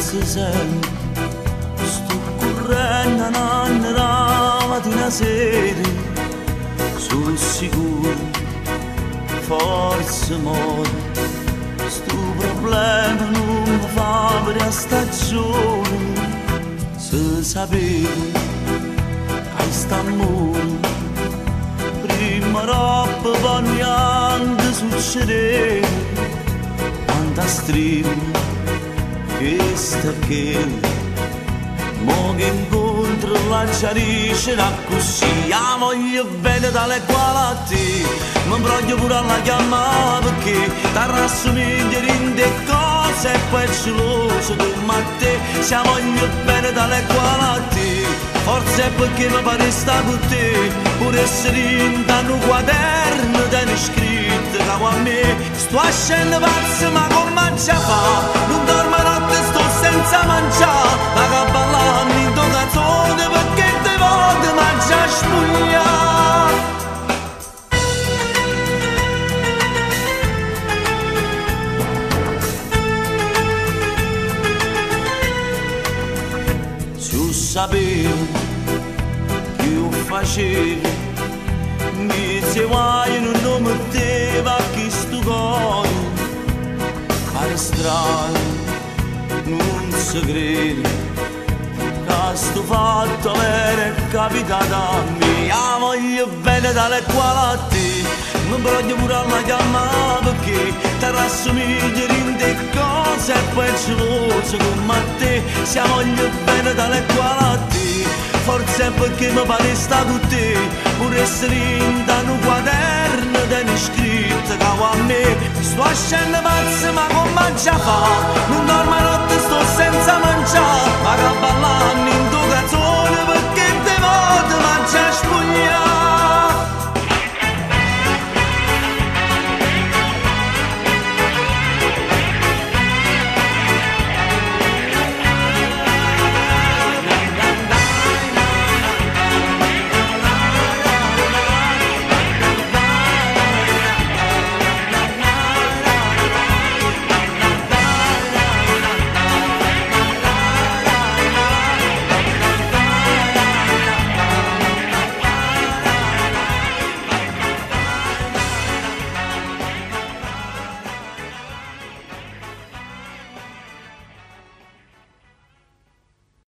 penso sempre, sto correndo un anno la mattina sera, sono sicuro, forse muore, sto problema non mi fa per la stagione, se sapevo che st'amore prima troppo poi anche succedeva, quanta strima che sta che mo che incontro la chiarisce da così, la voglio bene dalle quali a te, mi voglio pure alla chiamare perché t'arrassomiglia in te cose e poi è geloso come a te, se la voglio bene dalle quali a te, forse è perché mi pare sta con te, pure essere in un quaderno te scritto che a me, sto scendendo pazzo ma come ci fa, non dormo notte sto senza mangiare, ma che ballare in tua canzone perché te voglio mangiare spugnato. Se io sapevo che io facevo, mi diceva non metteva chi sto cuore, fare strano, non si crede che sto fatto è capitato a me, la voglio bene dalle quali a te, mi voglio pure alla chiamare perché t'arrassomiglia in te cose e poi è geloso come a te, se la voglio bene dalle quali a te, forse è perché mi pare sta con te, pure essere in un quaderno te scritto che a me, sto scendendo pazzo ma come ci fa, non dormo notte sto senza